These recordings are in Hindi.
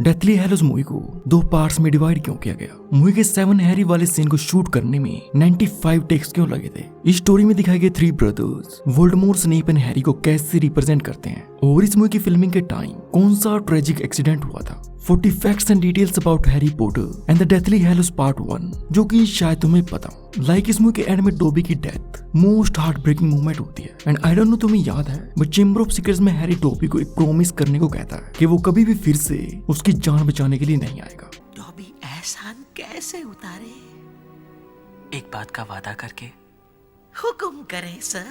डेथली हैलोज मूवी को 2 पार्ट्स में डिवाइड क्यों किया गया? मूवी के 7 हैरी वाले सीन को शूट करने में 95 टेक्स क्यों लगे थे? इस स्टोरी में दिखाए गए 3 brothers Voldemort, Snape and Harry को कैसे रिप्रेजेंट करते हैं और इस मूवी की फिल्मिंग के टाइम कौन सा ट्रेजिक एक्सीडेंट हुआ था? 40 facts and details about Harry Potter and the Deathly Hallows part 1 जो कि शायद तुम्हें पता हो। इस मूवी के एंड में डोबी की death most heartbreaking moment होती है एंड आई डोंट नो तुम्हें याद है बट चेंबर ऑफ सीक्रेट्स में हैरी डोबी को एक प्रॉमिस करने को कहता है कि वो कभी भी फिर से उसकी जान बचाने के लिए नहीं आएगा। डोबी एहसान कैसे उतारे? एक बात का वादा करके हुक्म करें सर,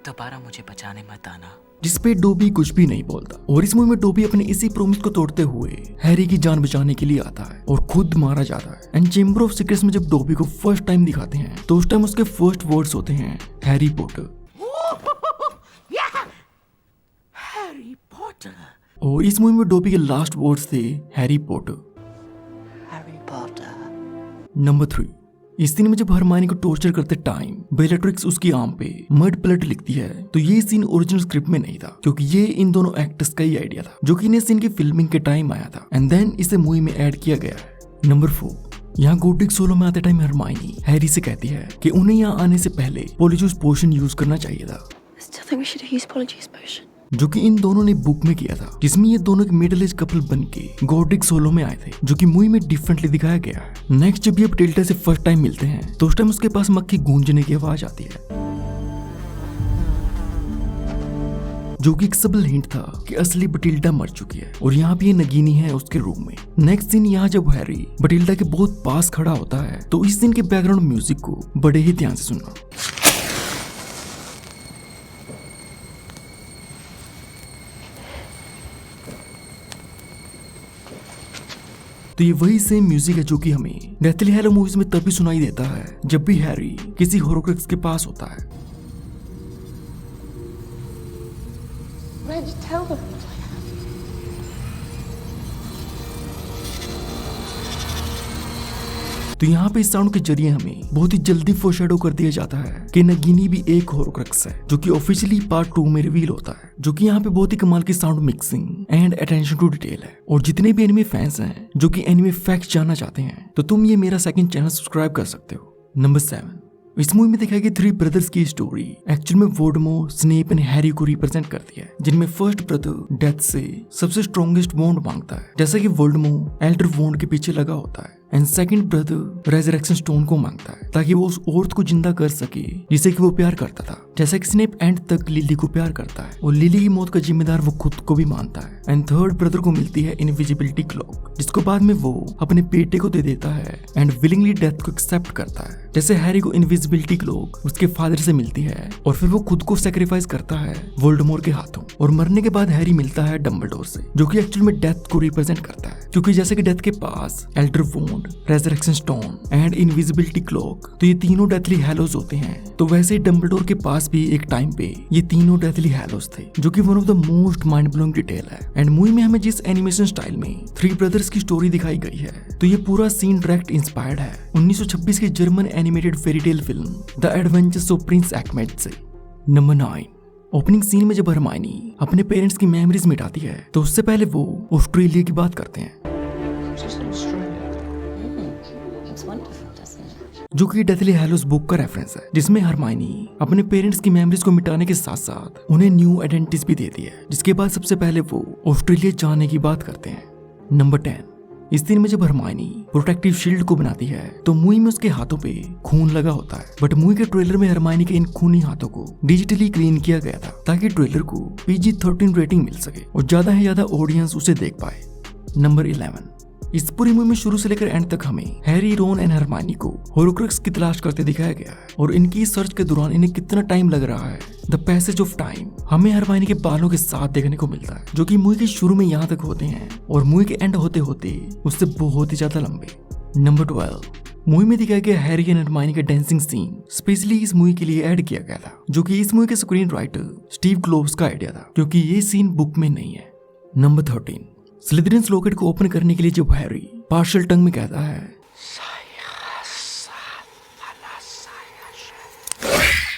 दोबारा मुझे बचाने मत आना। जिसपे डोबी कुछ भी नहीं बोलता और इस मूवी में डोबी अपने इसी प्रॉमिस को तोड़ते हुए हैरी की जान बचाने के लिए आता है और खुद मारा जाता है। एंड चेंबर ऑफ सीक्रेट्स में जब डोबी को फर्स्ट टाइम दिखाते हैं तो उस टाइम उसके फर्स्ट वर्ड्स होते हैं हैरी पॉटर। Harry Potter. और इस मूवी में डोबी के लास्ट वर्ड्स थे Harry Potter. Harry Potter. Number 3, इस सीन में जब हरमाइनी को टॉर्चर करते टाइम बेलेट्रिक्स उसकी आर्म पे मड प्लट लिखती है तो ये सीन ओरिजिनल स्क्रिप्ट में नहीं था क्योंकि ये इन दोनों एक्टर्स का ही आइडिया था जो कि इन्हें सीन की फिल्मिंग के टाइम आया था एंड देन इसे मूवी में ऐड किया गया है। नंबर 4, यहाँ गोटिक सोलो में आते टाइम हरमाइनी हैरी से कहती है कि उन्हें यहाँ आने से पहले पॉलीजूस पोशन यूज करना चाहिए था जो कि इन दोनों ने बुक में किया था जिसमें ये दोनों एक मिडिल एज कपल बन के गॉडिक सोलो में आए थे जो कि मूवी में डिफरेंटली दिखाया गया है। नेक्स्ट जब ये बटिल्डा से फर्स्ट टाइम मिलते हैं तो उस टाइम उसके पास मक्खी गूंजने की आवाज आती है जो कि एक सबल हिंट था कि असली बटिल्डा मर चुकी है और यहाँ पे ये नगीनी है उसके रूम में। नेक्स्ट सीन यहाँ जब हैरी बटिल्डा के बहुत पास खड़ा होता है तो इस सीन के बैकग्राउंड म्यूजिक को बड़े ही ध्यान से सुनना। तो ये वही सेम म्यूजिक है जो कि हमें डेथली हैलोज मूवीज में तभी सुनाई देता है जब भी हैरी किसी होरोक्रक्स के पास होता है। तो यहाँ पे इस साउंड के जरिए हमें बहुत ही जल्दी फोरशैडो कर दिया जाता है कि नगीनी भी एक होरोक्रक्स है जो कि ऑफिशियली पार्ट 2 में रिवील होता है जो कि यहाँ पे बहुत ही कमाल की sound mixing and attention to detail है। और जितने भी एनिमे फैंस हैं जो कि एनिमे फैक्ट्स जानना चाहते हैं तो तुम ये मेरा सेकंड चैनल सब्सक्राइब कर सकते हो। नंबर 7, इस मूवी में दिखाई गई 3 ब्रदर्स की स्टोरी एक्चुअल में वोल्डेमॉर्ट, स्नेप एंड हैरी को रिप्रेजेंट करती है जिनमें फर्स्ट ब्रदर डेथ से सबसे स्ट्रॉन्गेस्ट बॉन्ड मांगता है जैसा कि वोल्डेमॉर्ट एल्डर वॉन्ड के पीछे लगा होता है and second brother resurrection stone को मांगता है ताकि वो उस औरत को जिंदा कर सके जिसे कि वो प्यार करता था। जैसा कि स्नेप एंड तक लिली को प्यार करता है और लिली की मौत का जिम्मेदार वो खुद को भी मानता है। एंड थर्ड ब्रदर को मिलती है इनविजिबिलिटी क्लॉक जिसको बाद में वो अपने बेटे को दे देता है एंड विलिंगली डेथ को एक्सेप्ट करता है। जैसे हैरी को इनविजिबिलिटी क्लॉक उसके फादर से मिलती है और फिर वो खुद को सैक्रिफाइस करता है वोल्डेमॉर्ट के हाथों और मरने के बाद हैरी मिलता है डंबलडोर से जो कि एक्चुअल में डेथ को रिप्रेजेंट करता है क्योंकि जैसे कि डेथ के पास elder wand, resurrection stone and invisibility cloak तो ये तीनों डेथली हैलोज होते हैं तो वैसे ही डंबलडोर के पास भी एक टाइम पे ये तीनों डेथली हैलोज थे जो कि one of the most mind blowing detail है। एंड मूवी में हमें जिस एनिमेशन स्टाइल में 3 ब्रदर्स की स्टोरी दिखाई गई है तो ये पूरा सीन डायरेक्ट इंस्पायर्ड है 1926 की German animated fairy tale film the adventures of Prince Acmed से। नंबर 9, ओपनिंग सीन में जब हरमाइनी अपने पेरेंट्स की मेमोरीज मिटाती है तो उससे पहले वो ऑस्ट्रेलिया की बात करते हैं जो कि डेथली हैलोज बुक का रेफरेंस है जिसमें हरमाइनी अपने पेरेंट्स की मेमोरीज को मिटाने के साथ साथ उन्हें न्यू आइडेंटिटीज भी देती है जिसके बाद सबसे पहले वो ऑस्ट्रेलिया जाने की बात करते हैं। नंबर 10, इस दिन में जब हरमाइनी प्रोटेक्टिव शील्ड को बनाती है तो मूवी में उसके हाथों पे खून लगा होता है बट मूवी के ट्रेलर में हरमाइनी के इन खूनी हाथों को डिजिटली क्लीन किया गया था ताकि ट्रेलर को PG-13 रेटिंग मिल सके और ज्यादा से ज्यादा ऑडियंस उसे देख पाए। नंबर 11, इस पूरी मूवी में शुरू से लेकर एंड तक हमें हैरी, रोन एंड हरमाइनी को होरोक्रक्स की तलाश करते दिखाया गया है और इनकी सर्च के दौरान इन्हें कितना टाइम लग रहा है। द पैसेज ऑफ टाइम हमें हरमाइनी के बालों के साथ देखने को मिलता है जो कि मूवी के शुरू में यहाँ तक होते हैं और मूवी के एंड होते होते उससे बहुत ही ज्यादा लंबे। नंबर 12, मूवी में दिखाया गया हैरी एंड हरमाइनी का डांसिंग सीन स्पेशली इस मूवी के लिए ऐड किया गया था जो कि इस मूवी के स्क्रीन राइटर स्टीव ग्लोव्स का आइडिया था क्योंकि ये सीन बुक में नहीं है। नंबर 13, स्लिथरिन्स लॉकेट को ओपन करने के लिए जब हैरी पार्शियल टंग में कहता है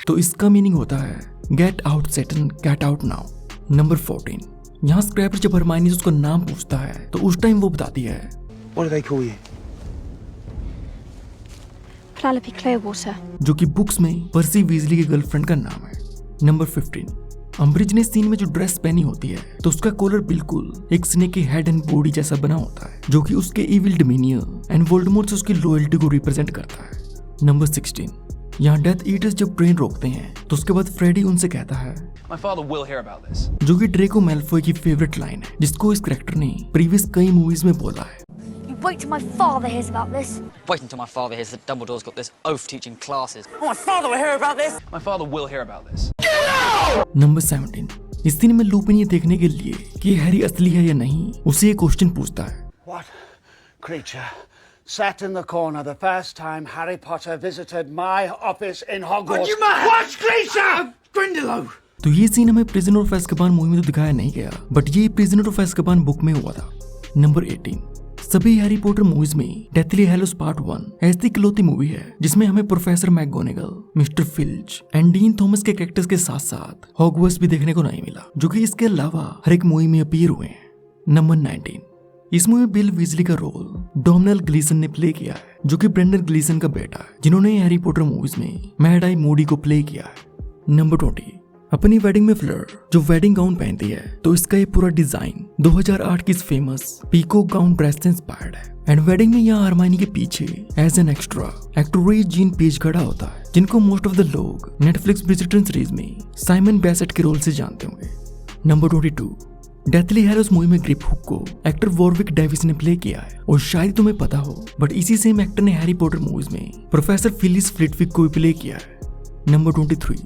तो इसका मीनिंग होता है get out Satan, get out now. Number 14, यहाँ स्क्रैपर जब हरमाइनी से उसका नाम पूछता है तो उस टाइम वो बताती है What do they call you? Penelope Clearwater. जो कि बुक्स में पर्सी वीजली की गर्लफ्रेंड का नाम है। नंबर 15, अम्ब्रिज ने सीन में जो ड्रेस पहनी होती है तो उसका कॉलर बिल्कुल एक स्नेक की हेड एंड बॉडी जैसा बना होता है, जो कि उसके इविल डिमीनियर एंड वोल्डेमॉर्ट से उसकी लॉयल्टी को रिप्रेजेंट करता है। नंबर 16, यहाँ डेथ ईटर्स जब ट्रेन रोकते हैं तो उसके बाद फ्रेडी उनसे कहता है My father will hear about this. जो कि ड्रेको मैल्फॉय की फेवरेट लाइन है, जिसको इस कैरेक्टर ने प्रीवियस कई मूवीज में बोला है। You wait till my father hears about this. Wait until my father hears that Dumbledore's got this oath teaching classes. My father will hear about this. Number 17, इस सीन में लूपिन ये देखने के लिए कि हैरी असली है या नहीं, उसे ये क्वेश्चन पूछता है। What creature sat in the corner the first time Harry Potter visited my office in Hogwarts? What creature? Grindylow. तो ये सीन हमें प्रिजनर ऑफ एज़्काबान मूवी में तो दिखाया नहीं गया, बट ये प्रिजनर ऑफ एज़्काबान बुक में हुआ था। नंबर 18, सभी हैरी पॉटर मूवीज में डेथली हैलोस पार्ट 1 ऐसी इकलौती मूवी है जिसमें हमें professor McGonagall, mister Filch and Dean Thomas के कैरेक्टर्स के साथ साथ हॉगवर्ट्स भी देखने को नहीं मिला, जो कि इसके अलावा हर एक मूवी में अपीयर हुए हैं। नंबर 19, इस मूवी में बिल वीजली का रोल डोमिनल ग्लीसन ने प्ले किया है, जो कि ब्रेंडन ग्लीसन का बेटा है, जिन्होंने हैरी पॉटर मूवीज में मैड आई मूडी को प्ले किया है। नंबर 20, अपनी वेडिंग में फ्लर जो वेडिंग गाउन पहनती है तो इसका ये पूरा डिजाइन 2008 की इस फेमस पीकॉक गाउन ड्रेस से इंस्पायर्ड है। एंड वेडिंग में यहाँ हरमाइनी के पीछे as an extra actor Jean Page खड़ा होता है, जिनको मोस्ट ऑफ द लोग नेटफ्लिक्स ब्रिजर्टन सीरीज में साइमन बेसेट के रोल से जानते होंगे। नंबर 22, डेथली हैलोस मूवी में ग्रिप हुक को एक्टर वॉरविक डेविस ने प्ले किया है, और शायद तुम्हें पता हो बट इसी सेम एक्टर ने हैरी पॉटर मूवीज में प्रोफेसर फिलिस फ्लिटविक को भी प्ले किया है। नंबर 23,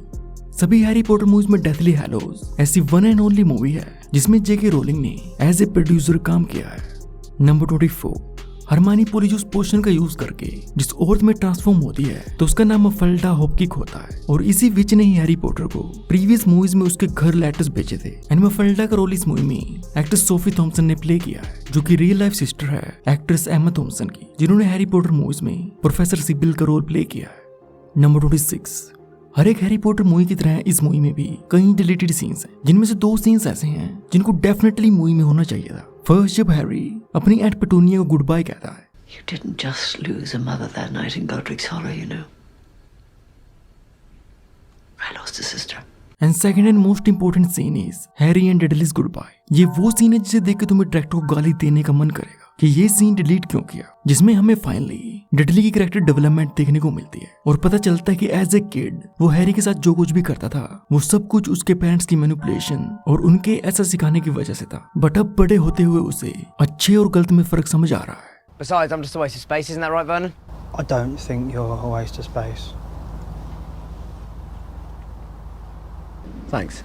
सभी हैरी पॉटर मूवीज में डेथली हैलोस ऐसी वन एंड ओनली मूवी है जिसमें जेके रोलिंग ने एज ए प्रोड्यूसर काम किया है। नंबर 24, हरमाइनी पोली जो पोशन का यूज करके जिस औरत में ट्रांसफॉर्म होती है तो उसका नाम मफल्डा हॉपकिक होता है, और इसी विच ने ही हैरी पॉटर को प्रीवियस मूवीज में उसके घर लेटर्स भेजे थे। एंड मफल्डा का रोल इस मूवी में एक्ट्रेस सोफी थॉम्सन ने प्ले किया है, जो कि रियल लाइफ सिस्टर है एक्ट्रेस एमा थॉम्सन की, जिन्होंने हैरी पॉटर मूवीज में प्रोफेसर सिबिल का रोल प्ले किया है। नंबर 26, हर एक हैरी पॉटर मूवी की तरह इस मूवी में भी कई डिलीटेड सीन्स हैं, जिनमें से 2 सीन्स ऐसे हैं जिनको डेफिनेटली मूवी में होना चाहिए था। फर्स्ट, जब हैरी अपनी एंट पेटूनिया को गुड बाय कहता है। You didn't just lose a mother that night in Godric's Hollow, you know. I lost a sister. And second and most important scene is Harry and Dudley's goodbye. ये वो सीन है जिसे देख के तुम्हें डायरेक्टर को गाली देने का मन करेगा कि ये सीन डिलीट क्यों किया, जिसमें हमें फाइनली डेडली की कैरेक्टर डेवलपमेंट देखने को मिलती है और पता चलता है कि एज ए किड वो हैरी के साथ जो कुछ भी करता था वो सब कुछ उसके पेरेंट्स की मैनिपुलेशन और उनके ऐसा सिखाने की वजह से था। बट अब बड़े होते हुए उसे अच्छे और गलत में फर्क समझ आ रहा है। Besides, I'm just a waste of space, isn't that right, Vernon? I don't think you're a waste of space. Thanks.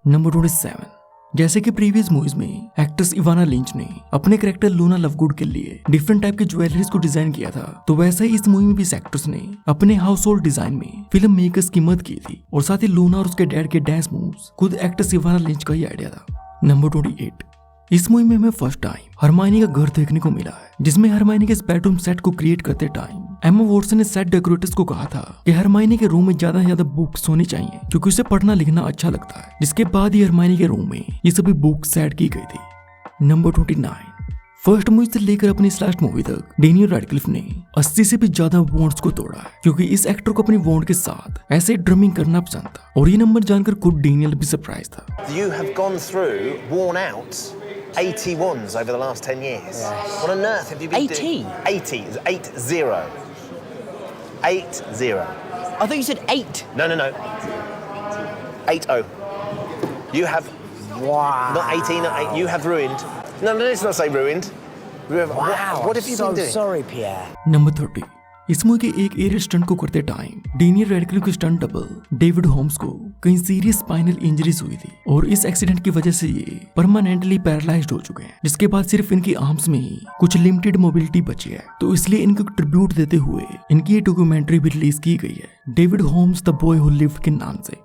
Number 27, जैसे कि प्रीवियस मूवीज में एक्ट्रेस इवाना लिंच ने अपने कैरेक्टर लूना लवगुड के लिए डिफरेंट टाइप के ज्वेलरीज को डिजाइन किया था, तो वैसा ही इस मूवी में भी इस एक्ट्रेस ने अपने हाउस होल्ड डिजाइन में फिल्म मेकर्स की मदद की थी, और साथ ही लूना और उसके डैड के डांस मूव्स खुद एक्ट्रेस इवाना लिंच का ही आइडिया था। नंबर 28, इस मूवी में हमें फर्स्ट टाइम हरमाइनी का घर देखने को मिला है, जिसमें हरमाइनी के बेडरूम सेट को क्रिएट करते टाइम एमा वॉटसन ने सेट डेकोरेटर्स को कहा था कि हरमाइनी के रूम में ज्यादा से ज्यादा बुक्स होनी चाहिए क्योंकि उसे पढ़ना लिखना अच्छा लगता है, जिसके बाद ही हरमाइनी के रूम में ये सभी बुक्स सेट की गई थी। नंबर 29, फर्स्ट मूवी से लेकर अपनी लास्ट मूवी तक डेनियल रैडक्लिफ ने 80 से भी ज्यादा वॉन्ड्स को तोड़ा है, क्योंकि इस एक्टर को अपनी वॉन्ड के साथ ऐसे ड्रमिंग करना पसंद था, और ये नंबर जानकर खुद डेनियल भी सरप्राइज था। You have gone through, worn out 80 wands over the last 10 years. Yes. What on earth have you been 80? doing? 80. 80. 80. I thought you said 8. No. 80. You have... Wow. Not 18, not 8. You have ruined... No, let's not say ruined. Wow. What have you been doing? Sorry, Pierre. Number 30, इस मूवी के एक एरियल स्टंट को करते टाइम डेनियल रैडक्लिफ के स्टंट डबल डेविड होम्स को कई सीरियस स्पाइनल इंजरीज हुई थी, और इस एक्सीडेंट की वजह से ये परमानेंटली पैरालाइज्ड हो चुके हैं, जिसके बाद सिर्फ इनकी आर्म्स में ही कुछ लिमिटेड मोबिलिटी बची है। तो इसलिए इनको ट्रिब्यूट देते हुए इनकी ये डॉक्यूमेंट्री भी रिलीज की गई है David Holmes the boy who lived के नाम से।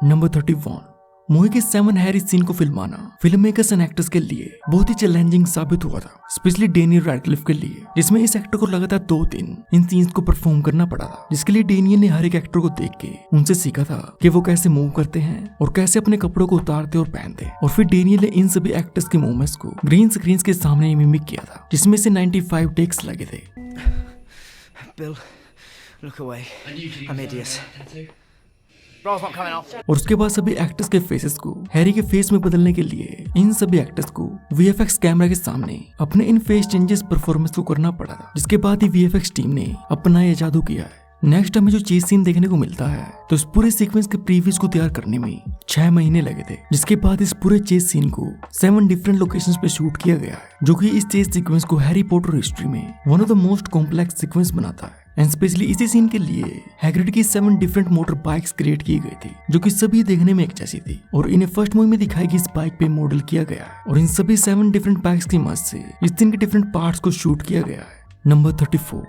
नंबर 31, मूवी के 7 हैरी सीन को फिल्माना फिल्म मेकर्स एंड एक्टर्स के लिए बहुत ही चैलेंजिंग साबित हुआ था, स्पेशली डेनियल रैडक्लिफ के लिए, जिसमें इस एक्टर को लगातार 2 दिन इन सीन्स को परफॉर्म करना पड़ा था, जिसके लिए डेनियल ने हर एक एक्टर को देख के उनसे सीखा था कि वो कैसे मूव करते हैं और कैसे अपने कपड़ों को उतारते और पहनते, और फिर डेनियल ने इन सभी एक्टर्स के मूवमेंट्स को ग्रीन स्क्रीन के सामने मिमिक किया था, जिसमें से 95 टेक्स लगे थे। Bill, look away. I'm hideous. और उसके बाद सभी एक्टर्स के फेसेस को हैरी के फेस में बदलने के लिए इन सभी एक्टर्स को VFX कैमरा के सामने अपने इन फेस चेंजेस परफॉर्मेंस को करना पड़ा था, जिसके बाद ही VFX टीम ने अपना ये जादू किया है। नेक्स्ट हमें जो चेस सीन देखने को मिलता है, तो इस पूरे सीक्वेंस के प्रीव्यूज को तैयार करने में 6 महीने लगे थे, जिसके बाद इस पूरे चेस सीन को 7 डिफरेंट लोकेशंस पे शूट किया गया है, जो कि इस चेस सीक्वेंस को हैरी पॉटर हिस्ट्री में one of the most complex sequence बनाता है। एंड स्पेशली इसी सीन के लिए हैग्रिड की 7 डिफरेंट मोटर बाइक्स क्रिएट की गई थी, जो कि सभी देखने में एक जैसी थी, और इन्हें फर्स्ट मूवी में दिखाई गई इस बाइक पे मॉडल किया गया है, और इन सभी 7 डिफरेंट बाइक्स की मदद से इस सीन के डिफरेंट पार्ट्स को शूट किया गया है। नंबर 34,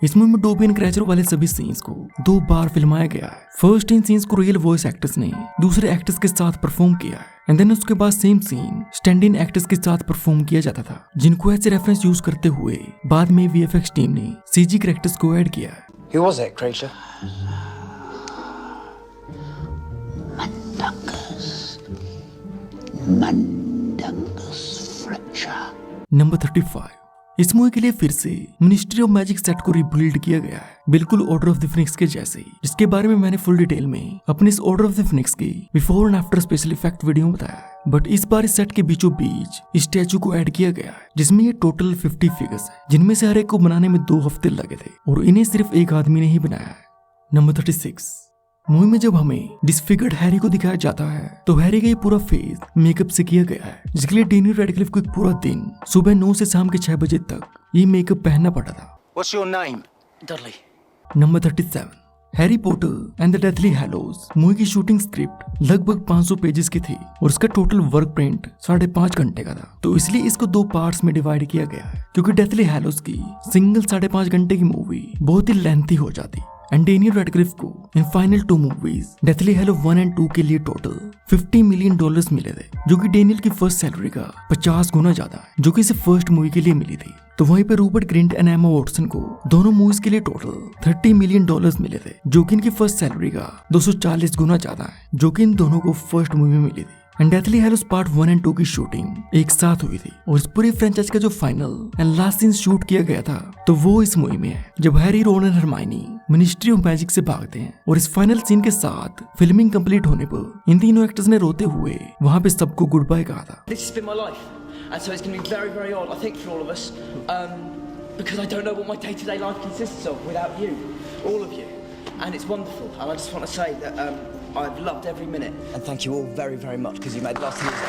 इस मूवी में डोबी एंड क्रैचर वाले सभी सीन्स को 2 बार फिल्माया गया है। फर्स्ट इन सीन्स को रियल वॉइस एक्टर्स ने दूसरे एक्टर्स के साथ परफॉर्म किया है, एंड देन उसके बाद same scene stand in actors के साथ परफॉर्म किया जाता था, जिनको ऐसे रेफरेंस यूज करते हुए बाद में VFX टीम ने CG कैरेक्टर्स को ऐड किया है। Who was it, Creature? Mundungus Fletcher. Number 35, इस मूवी के लिए फिर से मिनिस्ट्री ऑफ मैजिक सेट को रिबिल्ड किया गया है, बिल्कुल ऑर्डर ऑफ द फिनिक्स के जैसे ही, जिसके बारे में मैंने फुल डिटेल में अपने इस ऑर्डर ऑफ द फिनिक्स की before and after special effect video में बताया है। बट इस बार इस सेट के बीचों बीच स्टैचू को ऐड किया गया है, जिसमें ये टोटल 50 फिगर्स है, जिनमें से हर एक को बनाने में 2 हफ्ते लगे थे, और इन्हें सिर्फ एक आदमी ने ही बनाया है। नंबर 36, मूवी में जब हमें डिसफिगर्ड हैरी को दिखाया जाता है, तो हैरी का ये पूरा फेस मेकअप से किया गया है, जिसके लिए डेनियल रैडक्लिफ को एक पूरा दिन सुबह 9 से शाम के 6 बजे तक ये मेकअप पहनना पड़ा था। What's your name? Dudley. Number 37, Harry Potter and the Deathly Hallows movie की शूटिंग स्क्रिप्ट लगभग 500 पेजेस की थी, और इसका टोटल वर्क प्रिंट 5.5 घंटे का था, तो इसलिए इसको 2 पार्ट्स में डिवाइड किया गया है, क्योंकि डेथली हैलोज की सिंगल 5.5 घंटे की मूवी बहुत ही लेंथी हो जाती। एंड डेनियल रैडक्लिफ को in final 2 movies deathly hello 1 और 2 के लिए टोटल $50 मिलियन मिले थे, जो कि डेनियल की फर्स्ट सैलरी का 50 गुना ज्यादा है, जो कि इसे फर्स्ट मूवी के लिए मिली थी। तो वहीं पे रूपर्ट ग्रिंट एंड एमा वॉटसन को दोनों मूवीज के लिए टोटल $30 मिलियन मिले थे, जो कि इनकी फर्स्ट सैलरी का 240 गुना ज्यादा है, जो कि इन दोनों को फर्स्ट मूवी में मिली थी। एंड डेथली हैलोज पार्ट 1 और 2 की शूटिंग एक साथ हुई थी, और इस पूरी फ्रेंचाइज का जो final and last scene shoot किया गया था, तो वो इस मूवी में है, जब Harry, Ron and Hermione ministry of magic से भागते हैं, और इस फाइनल सीन के साथ फिल्मिंग कंप्लीट होने पर इन तीनों एक्टर्स ने रोते हुए वहां पे सबको गुड बाय कहा था। This has been my life, and so it's going to be very, very odd, I think, for all of us, because I don't know what my day-to-day life consists of without you, all of you, and it's wonderful. And I just want to say that I've loved every minute, and thank you all very, very much, because you made the last years.